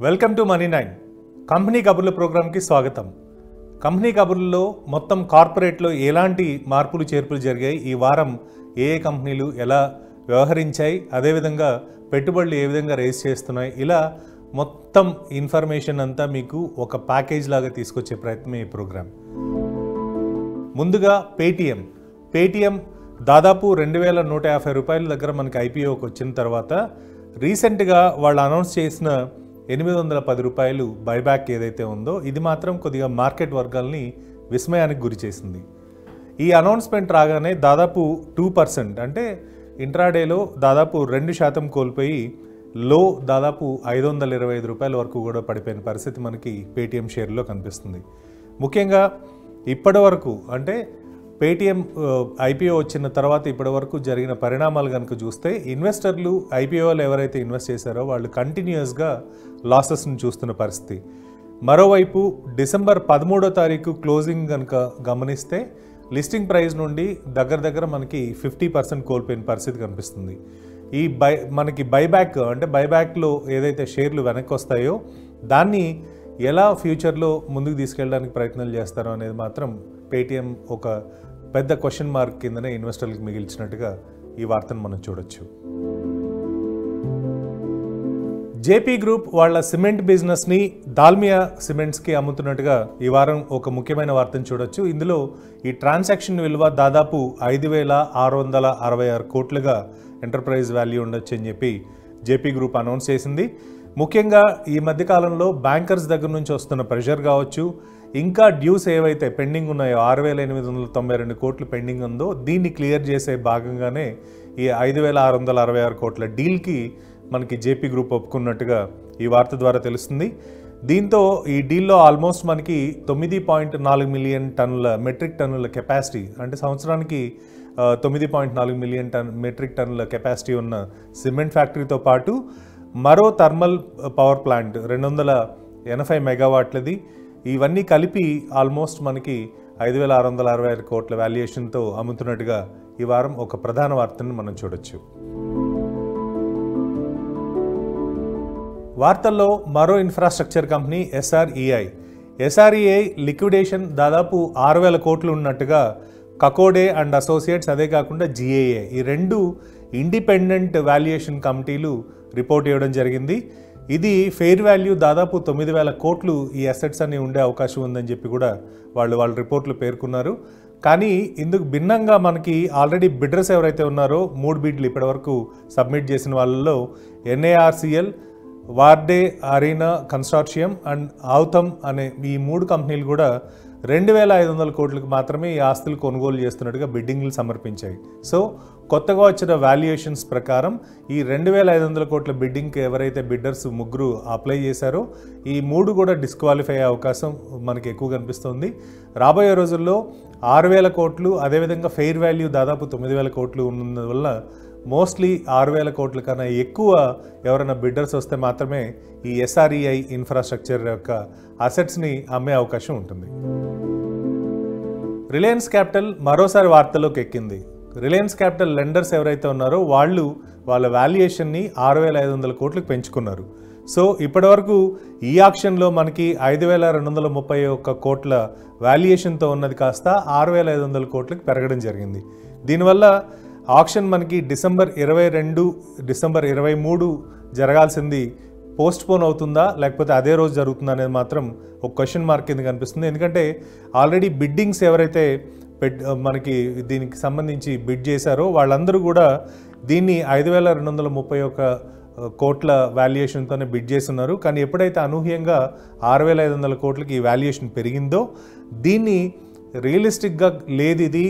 Welcome to money 9 company కబుర్ల ప్రోగ్రామ్కి స్వాగతం. Company కబుర్లలో మొత్తం కార్పొరేట్లో ఎలాంటి మార్పులు చేర్పులు జరిగాయి, ఈ వారం ఏ కంపెనీలు ఎలా వ్యవహరించాయి, అదేవిధంగా పెట్టుబడులు ఏ విధంగా రేస్ చేస్తున్నాయి, ఇలా మొత్తం ఇన్ఫర్మేషన్ అంతా మీకు ఒక ప్యాకేజ్ లాగా తీసుకొచ్చే ప్రయత్నం ఈ ప్రోగ్రామ్. ముందుగా పేటీఎం దాదాపు 2150 రూపాయల దగ్గర మనకి ఐపీఓకి వచ్చిన తర్వాత రీసెంట్గా వాళ్ళు అనౌన్స్ చేసిన 810 రూపాయలు బైబ్యాక్ ఏదైతే ఉందో ఇది మాత్రం కొద్దిగా మార్కెట్ వర్గాల్ని విస్మయానికి గురి చేసింది. ఈ అనౌన్స్మెంట్ రాగానే దాదాపు 2% అంటే ఇంట్రాడేలో దాదాపు 2% కోల్పోయి లో దాదాపు 525 రూపాయల వరకు కూడా పడిపోయిన పరిస్థితి మనకి పేటీఎం షేర్లో కనిపిస్తుంది. ముఖ్యంగా ఇప్పటి వరకు అంటే పేటీఎం ఐపీఓ వచ్చిన తర్వాత ఇప్పటి వరకు జరిగిన పరిణామాలు కనుక చూస్తే ఇన్వెస్టర్లు ఐపీఓలో ఎవరైతే ఇన్వెస్ట్ చేశారో వాళ్ళు కంటిన్యూస్గా లాసెస్ని చూస్తున్న పరిస్థితి. మరోవైపు డిసెంబర్ 13వ తారీఖు క్లోజింగ్ కనుక గమనిస్తే లిస్టింగ్ ప్రైస్ నుండి దగ్గర మనకి 50% కోల్పోయిన పరిస్థితి కనిపిస్తుంది. ఈ మనకి బైబ్యాక్ అంటే బైబ్యాక్లో ఏదైతే షేర్లు వెనక్కి వస్తాయో దాన్ని ఎలా ఫ్యూచర్లో ముందుకు తీసుకెళ్ళడానికి ప్రయత్నాలు చేస్తారో అనేది మాత్రం పేటీఎం ఒక పెద్ద క్వశ్చన్ మార్క్ కిందనే ఇన్వెస్టర్లకు మిగిల్చినట్టుగా ఈ వార్తను మనం చూడొచ్చు. జేపీ గ్రూప్ వాళ్ళ సిమెంట్ బిజినెస్ని దాల్మియా సిమెంట్స్కి అమ్ముతున్నట్టుగా ఈ వారం ఒక ముఖ్యమైన వార్తను చూడొచ్చు. ఇందులో ఈ ట్రాన్సాక్షన్ విలువ దాదాపు 5666 కోట్లుగా ఎంటర్ప్రైజ్ వాల్యూ ఉండొచ్చు అని చెప్పి జేపీ గ్రూప్ అనౌన్స్ చేసింది. ముఖ్యంగా ఈ మధ్యకాలంలో బ్యాంకర్స్ దగ్గర నుంచి వస్తున్న ప్రెషర్ కావచ్చు, ఇంకా డ్యూస్ ఏవైతే పెండింగ్ ఉన్నాయో 6892 కోట్లు పెండింగ్ ఉందో దీన్ని క్లియర్ చేసే భాగంగానే ఈ 5666 కోట్ల డీల్కి మనకి జేపీ గ్రూప్ ఒప్పుకున్నట్టుగా ఈ వార్త ద్వారా తెలుస్తుంది. దీంతో ఈ డీల్లో ఆల్మోస్ట్ మనకి 9.4 మిలియన్ మెట్రిక్ టన్నుల కెపాసిటీ అంటే సంవత్సరానికి 9.4 మిలియన్ మెట్రిక్ టన్నుల కెపాసిటీ ఉన్న సిమెంట్ ఫ్యాక్టరీతో పాటు మరో థర్మల్ పవర్ ప్లాంట్ 280 మెగావాట్లది, ఇవన్నీ కలిపి ఆల్మోస్ట్ మనకి 5666 కోట్ల వాల్యుయేషన్తో అమ్ముతున్నట్టుగా ఈ వారం ఒక ప్రధాన వార్తను మనం చూడొచ్చు. వార్తల్లో మరో ఇన్ఫ్రాస్ట్రక్చర్ కంపెనీ ఎస్ఆర్ఈఐ లిక్విడేషన్ దాదాపు 6000 కోట్లు ఉన్నట్టుగా కకోడే అండ్ అసోసియేట్స్, అదే కాకుండా జిఏఏ ఈ రెండు ఇండిపెండెంట్ వాల్యుయేషన్ కమిటీలు రిపోర్ట్ చేయడం జరిగింది. ఇది ఫెయిర్ వాల్యూ దాదాపు 9000 కోట్లు ఈ అసెట్స్ అన్ని ఉండే అవకాశం ఉందని చెప్పి కూడా వాళ్ళ రిపోర్ట్లు పేర్కొన్నారు. కానీ ఇందుకు భిన్నంగా మనకి ఆల్రెడీ బిడ్డర్స్ ఎవరైతే ఉన్నారో 3 బిడ్లు ఇప్పటివరకు సబ్మిట్ చేసిన వాళ్ళలో ఎన్ఏఆర్సిఎల్, వార్డే అరీనా కన్సార్షియం అండ్ ఆవుతమ్ అనే ఈ 3 కంపెనీలు కూడా 2500 కోట్లకు మాత్రమే ఈ ఆస్తులు కొనుగోలు చేస్తున్నట్టుగా బిడ్డింగ్లు సమర్పించాయి. సో కొత్తగా వచ్చిన వాల్యుయేషన్స్ ప్రకారం ఈ 2500 కోట్ల బిడ్డింగ్కి ఎవరైతే బిడ్డర్స్ 3 అప్లై చేశారో ఈ 3 కూడా డిస్క్వాలిఫై అయ్యే అవకాశం మనకి ఎక్కువ కనిపిస్తుంది. రాబోయే రోజుల్లో 6000 కోట్లు అదేవిధంగా ఫెయిర్ వాల్యూ దాదాపు 9000 కోట్లు ఉన్నందువల్ల మోస్ట్లీ 6000 కోట్ల కన్నా ఎక్కువ ఎవరైనా బిడ్డర్స్ వస్తే మాత్రమే ఈ ఎస్ఆర్ఈఐ ఇన్ఫ్రాస్ట్రక్చర్ యొక్క అసెట్స్ని అమ్మే అవకాశం ఉంటుంది. రిలయన్స్ క్యాపిటల్ మరోసారి వార్తల్లోకి ఎక్కింది. రిలయన్స్ క్యాపిటల్ లెండర్స్ ఎవరైతే ఉన్నారో వాళ్ళ వాల్యుయేషన్ని 6500 కోట్లకు పెంచుకున్నారు. సో ఇప్పటివరకు ఈ ఆక్షన్లో మనకి 5231 కోట్ల వాల్యుయేషన్తో ఉన్నది కాస్త 6500 కోట్లకు పెరగడం జరిగింది. దీనివల్ల ఆక్షన్ మనకి డిసెంబర్ 22, డిసెంబర్ 23 జరగాల్సింది పోస్ట్పోన్ అవుతుందా లేకపోతే అదే రోజు జరుగుతుందా అనేది మాత్రం ఒక క్వశ్చన్ మార్క్ కింద కనిపిస్తుంది. ఎందుకంటే ఆల్రెడీ బిడ్డింగ్స్ ఎవరైతే మనకి దీనికి సంబంధించి బిడ్ చేశారో వాళ్ళందరూ కూడా దీన్ని 5231 కోట్ల వాల్యుయేషన్తోనే బిడ్ చేస్తున్నారు. కానీ ఎప్పుడైతే అనూహ్యంగా 6500 కోట్లకి ఈ వాల్యుయేషన్ పెరిగిందో దీన్ని రియలిస్టిక్గా లేదు ఇది,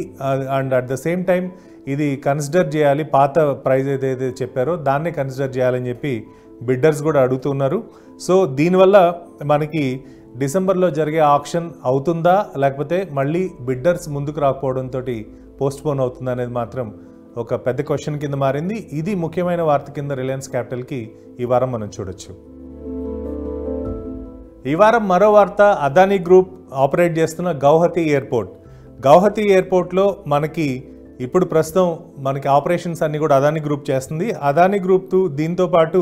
and at the same time ఇది కన్సిడర్ చేయాలి, పాత ప్రైస్ ఏదైతే చెప్పారో దాన్నే కన్సిడర్ చేయాలని చెప్పి బిడ్డర్స్ కూడా అడుగుతున్నారు. సో దీనివల్ల మనకి డిసెంబర్లో జరిగే ఆక్షన్ అవుతుందా లేకపోతే మళ్ళీ బిడ్డర్స్ ముందుకు రాకపోవడంతో పోస్ట్పోన్ అవుతుందా అనేది మాత్రం ఒక పెద్ద క్వశ్చన్ కింద మారింది. ఇది ముఖ్యమైన వార్త కింద రిలయన్స్ క్యాపిటల్కి ఈ వారం మనం చూడొచ్చు. ఈ వారం మరో వార్త అదానీ గ్రూప్ ఆపరేట్ చేస్తున్న గౌహతి ఎయిర్పోర్ట్లో మనకి ఇప్పుడు ప్రస్తుతం మనకి ఆపరేషన్స్ అన్ని కూడా అదానీ గ్రూప్ చేస్తుంది. అదానీ గ్రూప్ దీంతో పాటు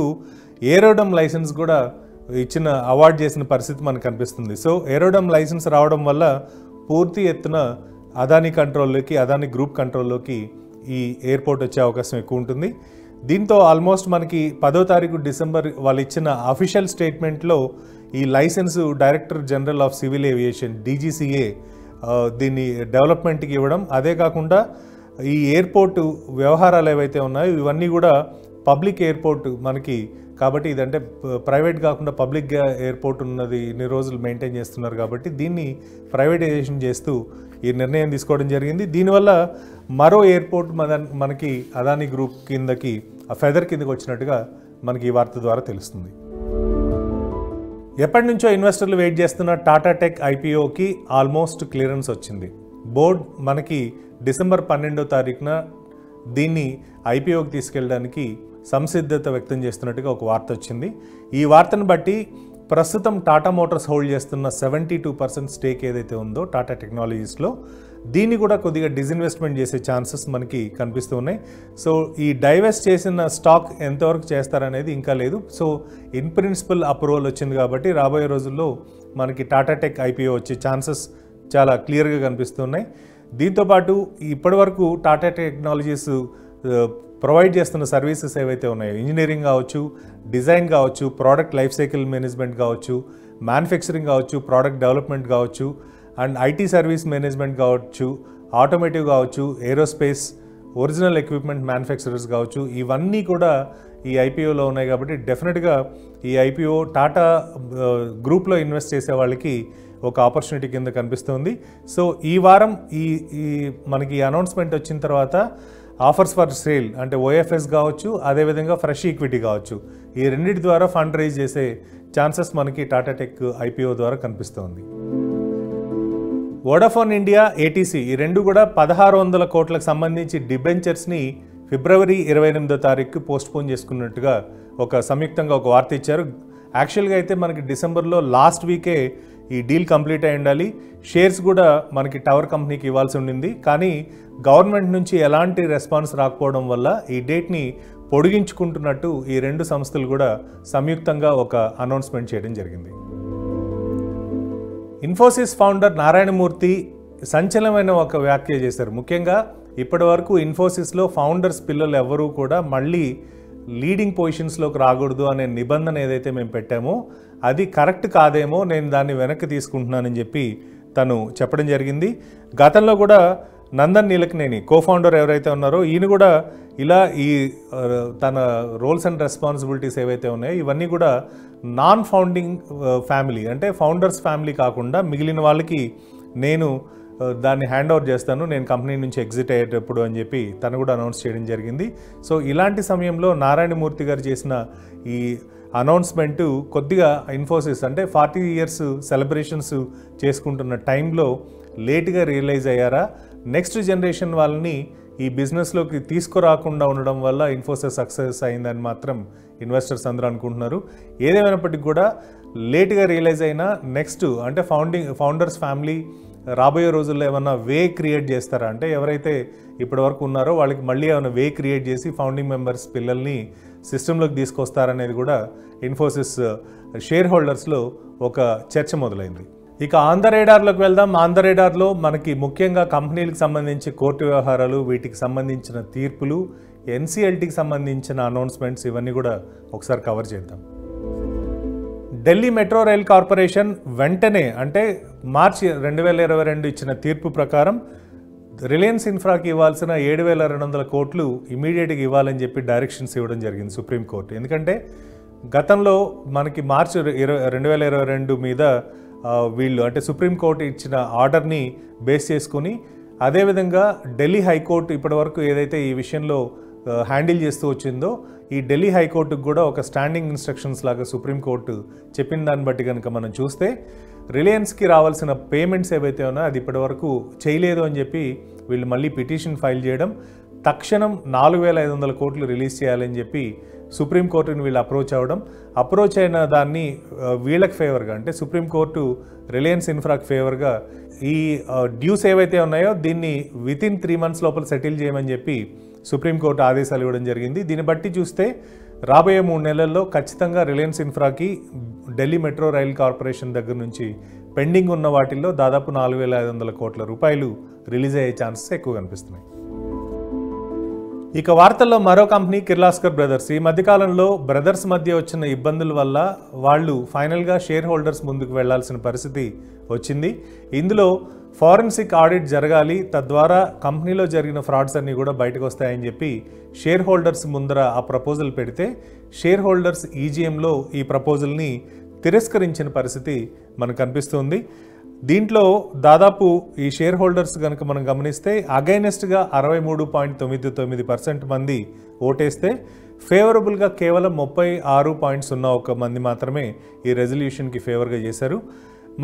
ఏరోడమ్ లైసెన్స్ కూడా ఇచ్చిన అవార్డు చేసిన పరిస్థితి మనకు కనిపిస్తుంది. సో ఏరోడ్రమ్ లైసెన్స్ రావడం వల్ల పూర్తి ఎత్తున అదానీ కంట్రోల్లోకి, అదానీ గ్రూప్ కంట్రోల్లోకి ఈ ఎయిర్పోర్ట్ వచ్చే అవకాశం ఎక్కువ ఉంటుంది. దీంతో ఆల్మోస్ట్ మనకి 10వ తారీఖు డిసెంబర్ వాళ్ళు ఇచ్చిన అఫీషియల్ స్టేట్మెంట్లో ఈ licence director general of civil aviation DGCA దీన్ని డెవలప్మెంట్కి ఇవ్వడం, అదే కాకుండా ఈ ఎయిర్పోర్టు వ్యవహారాలు ఏవైతే ఉన్నాయో ఇవన్నీ కూడా పబ్లిక్ ఎయిర్పోర్ట్ మనకి, కాబట్టి ఇదంటే ప్రైవేట్ కాకుండా పబ్లిక్ ఎయిర్పోర్ట్ ఉన్నది ఇన్ని రోజులు మెయింటైన్ చేస్తున్నారు కాబట్టి దీన్ని ప్రైవేటైజేషన్ చేస్తూ ఈ నిర్ణయం తీసుకోవడం జరిగింది. దీనివల్ల మరో ఎయిర్పోర్ట్ మనకి అదానీ గ్రూప్ కిందకి ఫెదర్ కిందకి వచ్చినట్టుగా మనకి ఈ వార్త ద్వారా తెలుస్తుంది. ఎప్పటి నుంచో ఇన్వెస్టర్లు వెయిట్ చేస్తున్న టాటా టెక్ IPOకి ఆల్మోస్ట్ క్లియరెన్స్ వచ్చింది. బోర్డ్ మనకి డిసెంబర్ 12వ తారీఖున దీన్ని IPOకి తీసుకెళ్ళడానికి సంసిద్ధత వ్యక్తం చేస్తున్నట్టుగా ఒక వార్త వచ్చింది. ఈ వార్తను బట్టి ప్రస్తుతం టాటా మోటార్స్ హోల్డ్ చేస్తున్న 72% స్టేక్ ఏదైతే ఉందో టాటా టెక్నాలజీస్లో, దీన్ని కూడా కొద్దిగా డిస్ఇన్వెస్ట్మెంట్ చేసే ఛాన్సెస్ మనకి కనిపిస్తూ ఉన్నాయి. సో ఈ డైవెస్ట్ చేసిన స్టాక్ ఎంతవరకు చేస్తారనేది ఇంకా లేదు. సో ఇన్ ప్రిన్సిపల్ అప్రూవల్ వచ్చింది కాబట్టి రాబోయే రోజుల్లో మనకి టాటా టెక్ IPO వచ్చే ఛాన్సెస్ చాలా క్లియర్గా కనిపిస్తున్నాయి. దీంతోపాటు ఇప్పటివరకు టాటా టెక్నాలజీస్ ప్రొవైడ్ చేస్తున్న సర్వీసెస్ ఏవైతే ఉన్నాయో, ఇంజనీరింగ్ కావచ్చు, డిజైన్ కావచ్చు, ప్రోడక్ట్ లైఫ్ సైకిల్ మేనేజ్మెంట్ కావచ్చు, మ్యానుఫ్యాక్చరింగ్ కావచ్చు, ప్రోడక్ట్ డెవలప్మెంట్ కావచ్చు, అండ్ IT సర్వీస్ మేనేజ్మెంట్ కావచ్చు, ఆటోమేటివ్ కావచ్చు, ఏరోస్పేస్, ఒరిజినల్ ఎక్విప్మెంట్ మ్యానుఫ్యాక్చరర్స్ కావచ్చు, ఇవన్నీ కూడా ఈ IPOలో ఉన్నాయి. కాబట్టి డెఫినెట్గా ఈ IPO టాటా గ్రూప్లో ఇన్వెస్ట్ చేసే వాళ్ళకి ఒక ఆపర్చునిటీ కింద కనిపిస్తుంది. సో ఈ వారం ఈ మనకి అనౌన్స్మెంట్ వచ్చిన తర్వాత ఆఫర్స్ ఫర్ సేల్ అంటే OFS కావచ్చు, అదేవిధంగా ఫ్రెష్ ఈక్విటీ కావచ్చు, ఈ రెండింటి ద్వారా ఫండ్ రైజ్ చేసే ఛాన్సెస్ మనకి టాటా టెక్ IPO ద్వారా కనిపిస్తుంది. వోడాఫోన్ ఇండియా, ATC ఈ రెండు కూడా 1600 కోట్లకు సంబంధించి డిబెంచర్స్ని ఫిబ్రవరి 28వ తారీఖు పోస్ట్పోన్ చేసుకున్నట్టుగా ఒక సంయుక్తంగా ఒక వార్త ఇచ్చారు. యాక్చువల్గా అయితే మనకి డిసెంబర్లో లాస్ట్ వీకే ఈ డీల్ కంప్లీట్ అయి ఉండాలి. షేర్స్ కూడా మనకి టవర్ కంపెనీకి ఇవ్వాల్సి ఉండింది. కానీ గవర్నమెంట్ నుంచి ఎలాంటి రెస్పాన్స్ రాకపోవడం వల్ల ఈ డేట్ని పొడిగించుకుంటున్నట్టు ఈ రెండు సంస్థలు కూడా సంయుక్తంగా ఒక అనౌన్స్మెంట్ చేయడం జరిగింది. ఇన్ఫోసిస్ ఫౌండర్ నారాయణమూర్తి సంచలనమైన ఒక వ్యాఖ్య చేశారు. ముఖ్యంగా ఇప్పటి వరకు ఇన్ఫోసిస్లో ఫౌండర్స్ పిల్లలు ఎవరూ కూడా మళ్ళీ లీడింగ్ పొజిషన్స్లోకి రాకూడదు అనే నిబంధన ఏదైతే మేము పెట్టామో అది కరెక్ట్ కాదేమో, నేను దాన్ని వెనక్కి తీసుకుంటున్నానని చెప్పి తను చెప్పడం జరిగింది. గతంలో కూడా నందన్ నీలకనేని కో-ఫౌండర్ ఎవరైతే ఉన్నారో ఈయన కూడా ఇలా ఈ తన రోల్స్ అండ్ రెస్పాన్సిబిలిటీస్ ఏవైతే ఉన్నాయో ఇవన్నీ కూడా నాన్ ఫౌండింగ్ ఫ్యామిలీ అంటే ఫౌండర్స్ ఫ్యామిలీ కాకుండా మిగిలిన వాళ్ళకి నేను దాన్ని హ్యాండ్ ఓవర్ చేస్తాను, నేను కంపెనీ నుంచి ఎగ్జిట్ అయ్యేటప్పుడు అని చెప్పి తను కూడా అనౌన్స్ చేయడం జరిగింది. సో ఇలాంటి సమయంలో నారాయణమూర్తి గారు చేసిన ఈ అనౌన్స్మెంటు కొద్దిగా ఇన్ఫోసిస్ అంటే 40 years సెలబ్రేషన్స్ చేసుకుంటున్న టైంలో లేట్గా రియలైజ్ అయ్యారా, నెక్స్ట్ జనరేషన్ వాళ్ళని ఈ బిజినెస్లోకి తీసుకురాకుండా ఉండడం వల్ల ఇన్ఫోసిస్ సక్సెస్ అయిందని మాత్రం ఇన్వెస్టర్స్ అందరూ అనుకుంటున్నారు. ఏదేమైనప్పటికీ కూడా లేట్గా రియలైజ్ అయినా నెక్స్ట్ అంటే ఫౌండర్స్ ఫ్యామిలీ రాబోయే రోజుల్లో ఏమన్నా వే క్రియేట్ చేస్తారా అంటే ఎవరైతే ఇప్పటివరకు ఉన్నారో వాళ్ళకి మళ్ళీ ఏమైనా వే క్రియేట్ చేసి ఫౌండింగ్ మెంబర్స్ పిల్లల్ని సిస్టంలోకి తీసుకొస్తారనేది కూడా ఇన్ఫోసిస్ షేర్ హోల్డర్స్లో ఒక చర్చ మొదలైంది. ఇక ఆన్ ద రేడార్లోకి వెళ్దాం. ఆన్ ద రేడార్లో మనకి ముఖ్యంగా కంపెనీలకు సంబంధించి కోర్టు వ్యవహారాలు, వీటికి సంబంధించిన తీర్పులు, NCLTకి సంబంధించిన అనౌన్స్మెంట్స్ ఇవన్నీ కూడా ఒకసారి కవర్ చేద్దాం. ఢిల్లీ మెట్రో రైల్ కార్పొరేషన్ వెంటనే అంటే మార్చి 2022 ఇచ్చిన తీర్పు ప్రకారం రిలయన్స్ ఇన్ఫ్రాకి ఇవ్వాల్సిన 7,200 కోట్లు ఇమీడియట్గా ఇవ్వాలని చెప్పి డైరెక్షన్స్ ఇవ్వడం జరిగింది సుప్రీంకోర్టు. ఎందుకంటే గతంలో మనకి మార్చి 2022 మీద వీళ్ళు అంటే సుప్రీంకోర్టు ఇచ్చిన ఆర్డర్ని బేస్ చేసుకుని అదేవిధంగా ఢిల్లీ హైకోర్టు ఇప్పటివరకు ఏదైతే ఈ విషయంలో హ్యాండిల్ చేస్తూ వచ్చిందో ఈ ఢిల్లీ హైకోర్టుకు కూడా ఒక స్టాండింగ్ ఇన్స్ట్రక్షన్స్ లాగా సుప్రీంకోర్టు చెప్పిన దాన్ని బట్టి కనుక మనం చూస్తే రిలయన్స్కి రావాల్సిన పేమెంట్స్ ఏవైతే ఉన్నాయో అది ఇప్పటివరకు చేయలేదు అని చెప్పి వీళ్ళు మళ్ళీ పిటిషన్ ఫైల్ చేయడం, తక్షణం 4,500 కోట్లు రిలీజ్ చేయాలని చెప్పి సుప్రీంకోర్టుని వీళ్ళు అప్రోచ్ అయిన దాన్ని వీళ్ళకి ఫేవర్గా అంటే సుప్రీంకోర్టు రిలయన్స్ ఇన్ఫ్రాకి ఫేవర్గా ఈ డ్యూస్ ఏవైతే ఉన్నాయో దీన్ని వితిన్ 3 months లోపల సెటిల్ చేయమని చెప్పి సుప్రీంకోర్టు ఆదేశాలు ఇవ్వడం జరిగింది. దీన్ని బట్టి చూస్తే రాబోయే 3 నెలల్లో ఖచ్చితంగా రిలయన్స్ ఇన్ఫ్రాకి ఢిల్లీ మెట్రో రైల్ కార్పొరేషన్ దగ్గర నుంచి పెండింగ్ ఉన్న వాటిల్లో దాదాపు 4,500 కోట్ల రూపాయలు రిలీజ్ అయ్యే ఛాన్సెస్ ఎక్కువ కనిపిస్తున్నాయి. ఇక వార్తల్లో మరో కంపెనీ కిర్లాస్కర్ బ్రదర్స్. ఈ మధ్యకాలంలో బ్రదర్స్ మధ్య వచ్చిన ఇబ్బందుల వల్ల వాళ్ళు ఫైనల్గా షేర్ హోల్డర్స్ ముందుకు వెళ్లాల్సిన పరిస్థితి వచ్చింది. ఇందులో ఫారెన్సిక్ ఆడిట్ జరగాలి, తద్వారా కంపెనీలో జరిగిన ఫ్రాడ్స్ అన్నీ కూడా బయటకు వస్తాయని చెప్పి షేర్ హోల్డర్స్ ముందర ఆ ప్రపోజల్ పెడితే షేర్ హోల్డర్స్ ఈజీఎంలో ఈ ప్రపోజల్ని తిరస్కరించిన పరిస్థితి మనకు కనిపిస్తుంది. దీంట్లో దాదాపు ఈ షేర్ హోల్డర్స్ కనుక మనం గమనిస్తే అగైనెస్ట్గా 63.99% మంది ఓటేస్తే ఫేవరబుల్గా కేవలం 36.01 మంది మాత్రమే ఈ రెజల్యూషన్కి ఫేవర్గా చేశారు.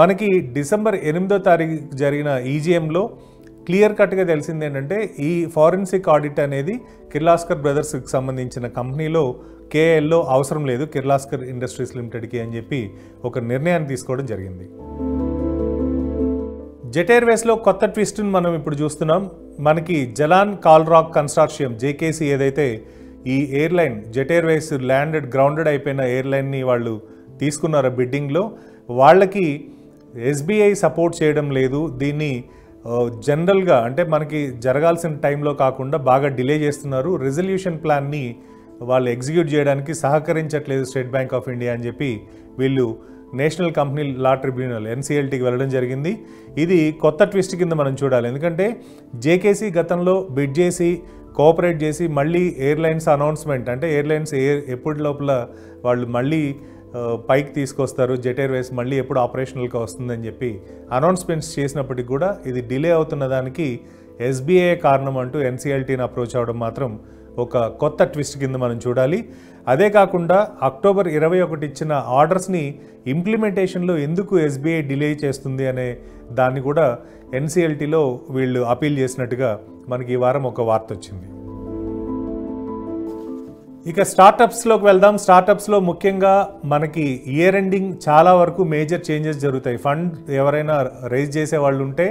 మనకి డిసెంబర్ 8వ తారీఖు జరిగిన ఈజీఎంలో క్లియర్ కట్గా తెలిసింది ఏంటంటే ఈ ఫారెన్సిక్ ఆడిట్ అనేది కిర్లాస్కర్ బ్రదర్స్కి సంబంధించిన కంపెనీలో కేఎల్లో అవసరం లేదు, కిర్లాస్కర్ ఇండస్ట్రీస్ లిమిటెడ్కి అని చెప్పి ఒక నిర్ణయాన్ని తీసుకోవడం జరిగింది. జెట్ ఎయిర్వేస్లో కొత్త ట్విస్ట్ని మనం ఇప్పుడు చూస్తున్నాం. మనకి జలాన్ కాల్రాక్ కన్సార్షియం జేకేసీ ఏదైతే ఈ ఎయిర్లైన్ జెట్ ఎయిర్వేస్ గ్రౌండెడ్ అయిపోయిన ఎయిర్లైన్ని వాళ్ళు తీసుకున్నారో బిడ్డింగ్లో, వాళ్ళకి ఎస్బీఐ సపోర్ట్ చేయడం లేదు. దీన్ని జనరల్గా అంటే మనకి జరగాల్సిన టైంలో కాకుండా బాగా డిలే చేస్తున్నారు. రెజల్యూషన్ ప్లాన్ని వాళ్ళు ఎగ్జిక్యూట్ చేయడానికి సహకరించట్లేదు స్టేట్ బ్యాంక్ ఆఫ్ ఇండియా అని చెప్పి వీళ్ళు నేషనల్ కంపెనీ లా ట్రిబ్యునల్ ఎన్సీఎల్టీకి వెళ్ళడం జరిగింది. ఇది కొత్త ట్విస్ట్ కింద మనం చూడాలి. ఎందుకంటే జేకేసీ గతంలో బిడ్ చేసి కోఆపరేట్ చేసి మళ్ళీ ఎయిర్లైన్స్ అనౌన్స్మెంట్ అంటే ఎయిర్లైన్స్ ఎప్పటి లోపల వాళ్ళు మళ్ళీ పైకి తీసుకొస్తారు, జెట్ ఎయిర్వేస్ మళ్ళీ ఎప్పుడు ఆపరేషనల్గా వస్తుందని చెప్పి అనౌన్స్మెంట్స్ చేసినప్పటికీ కూడా ఇది డిలే అవుతున్న దానికి ఎస్బీఐ కారణం అంటూ ఎన్సీఎల్టీని అప్రోచ్ అవ్వడం మాత్రం ఒక కొత్త ట్విస్ట్ కింద మనం చూడాలి. అదే కాకుండా అక్టోబర్ 21 ఇచ్చిన ఆర్డర్స్ని ఇంప్లిమెంటేషన్లో ఎందుకు ఎస్బీఐ డిలే చేస్తుంది అనే దాన్ని కూడా ఎన్సీఎల్టీలో వీళ్ళు అపీల్ చేసినట్టుగా మనకి ఈ వారం ఒక వార్త వచ్చింది. ఇక స్టార్టప్స్లోకి వెళ్దాం. స్టార్టప్స్లో ముఖ్యంగా మనకి ఇయర్ ఎండింగ్ చాలా వరకు మేజర్ చేంజెస్ జరుగుతాయి. ఫండ్ ఎవరైనా రైజ్ చేసే వాళ్ళు ఉంటే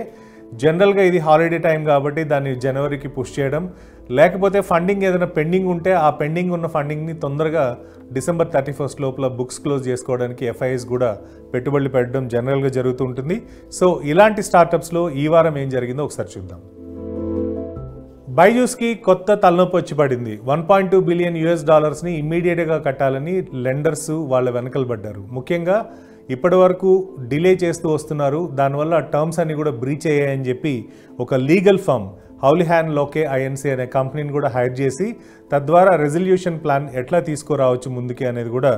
జనరల్గా ఇది హాలిడే టైం కాబట్టి దాన్ని జనవరికి పుష్ చేయడం, లేకపోతే ఫండింగ్ ఏదైనా పెండింగ్ ఉంటే ఆ పెండింగ్ ఉన్న ఫండింగ్ని తొందరగా డిసెంబర్ 31 లోపల బుక్స్ క్లోజ్ చేసుకోవడానికి ఎఫ్ఐఎస్ కూడా పెట్టుబడులు పెట్టడం జనరల్గా జరుగుతూ ఉంటుంది. సో ఇలాంటి స్టార్టప్స్లో ఈ వారం ఏం జరిగిందో ఒకసారి చూద్దాం. బైజూస్కి కొత్త తలనొప్పి వచ్చి పడింది. $1.2 బిలియన్ ఇమ్మీడియట్గా కట్టాలని లెండర్స్ వాళ్ళ వెనకలు పడ్డారు. ముఖ్యంగా ఇప్పటి వరకు డిలే చేస్తూ వస్తున్నారు. దానివల్ల టర్మ్స్ అన్ని కూడా బ్రీచ్ అయ్యాయని చెప్పి ఒక లీగల్ ఫర్మ్ హౌలిహాన్ లోకే ఐఎన్సీ అనే కంపెనీని కూడా హైర్ చేసి తద్వారా రెజల్యూషన్ ప్లాన్ ఎట్లా తీసుకురావచ్చు ముందుకి అనేది కూడా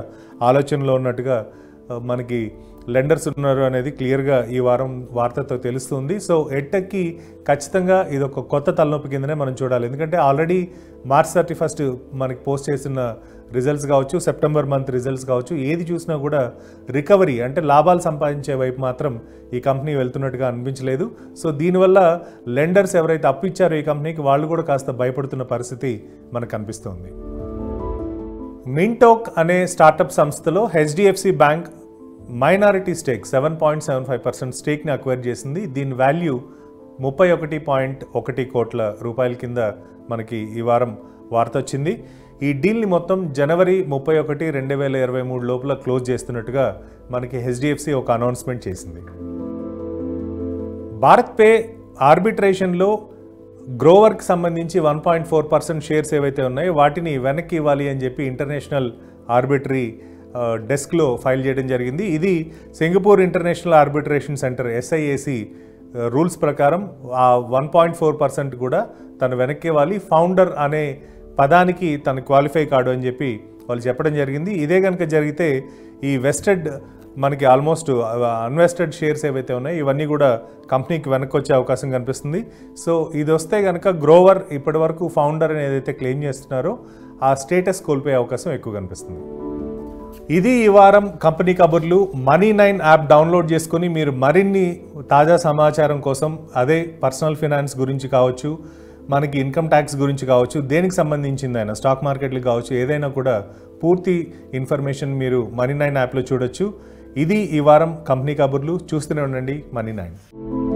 ఆలోచనలో ఉన్నట్టుగా మనకి లెండర్స్ ఉన్నారు అనేది క్లియర్గా ఈ వారం వార్తతో తెలుస్తుంది. సో ఎడ్టెక్కి ఖచ్చితంగా ఇది ఒక కొత్త తలనొప్పి కిందనే మనం చూడాలి. ఎందుకంటే ఆల్రెడీ మార్చ్ 31 మనకి పోస్ట్ చేసిన రిజల్ట్స్ కావచ్చు, సెప్టెంబర్ మంత్ రిజల్ట్స్ కావచ్చు, ఏది చూసినా కూడా రికవరీ అంటే లాభాలు సంపాదించే వైపు మాత్రం ఈ కంపెనీ వెళ్తున్నట్టుగా అనిపించలేదు. సో దీనివల్ల లెండర్స్ ఎవరైతే అప్పు ఇచ్చారో ఈ కంపెనీకి వాళ్ళు కూడా కాస్త భయపడుతున్న పరిస్థితి మనకు కనిపిస్తోంది. మింటోక్ అనే స్టార్టప్ సంస్థలో హెచ్డిఎఫ్సి బ్యాంక్ మైనారిటీ స్టేక్ 7.75% స్టేక్ని అక్వైర్ చేసింది. దీని వాల్యూ 31.1 కోట్ల రూపాయల కింద మనకి ఈ వారం వార్త వచ్చింది. ఈ డీల్ని మొత్తం జనవరి 31, 2023 లోపల క్లోజ్ చేస్తున్నట్టుగా మనకి హెచ్డిఎఫ్సి ఒక అనౌన్స్మెంట్ చేసింది. భారత్ పే ఆర్బిట్రేషన్లో గ్రోవర్కి సంబంధించి 1.4% షేర్స్ ఏవైతే ఉన్నాయో వాటిని వెనక్కి ఇవ్వాలి అని చెప్పి ఇంటర్నేషనల్ ఆర్బిటరీ డెస్క్లో ఫైల్ చేయడం జరిగింది. ఇది Singapore international arbitration centre SIAC rules ప్రకారం ఆ 1.4% కూడా తను వెనక్కి ఇవ్వాలి. ఫౌండర్ అనే పదానికి తను క్వాలిఫై కాడు అని చెప్పి వాళ్ళు చెప్పడం జరిగింది. ఇదే కనుక జరిగితే ఈ వెస్టెడ్ మనకి ఆల్మోస్ట్ అన్వెస్టెడ్ షేర్స్ ఏవైతే ఉన్నాయో ఇవన్నీ కూడా కంపెనీకి వెనక్కి వచ్చే అవకాశం కనిపిస్తుంది. సో ఇది వస్తే కనుక గ్రోవర్ ఇప్పటి వరకు ఫౌండర్ అని ఏదైతే క్లెయిమ్ చేస్తున్నారో ఆ స్టేటస్ కోల్పోయే అవకాశం ఎక్కువ కనిపిస్తుంది. ఇది ఈ వారం కంపెనీ కబుర్లు. Money9 యాప్ డౌన్లోడ్ చేసుకొని మీరు మరిన్ని తాజా సమాచారం కోసం అదే పర్సనల్ ఫినాన్స్ గురించి కావచ్చు, మనకి ఇన్కమ్ ట్యాక్స్ గురించి కావచ్చు, దేనికి సంబంధించిందైనా స్టాక్ మార్కెట్లకు కావచ్చు, ఏదైనా కూడా పూర్తి ఇన్ఫర్మేషన్ మీరు Money9 యాప్లో చూడొచ్చు. ఇది ఈ వారం కంపెనీ కబుర్లు. చూస్తూనే ఉండండి Money9.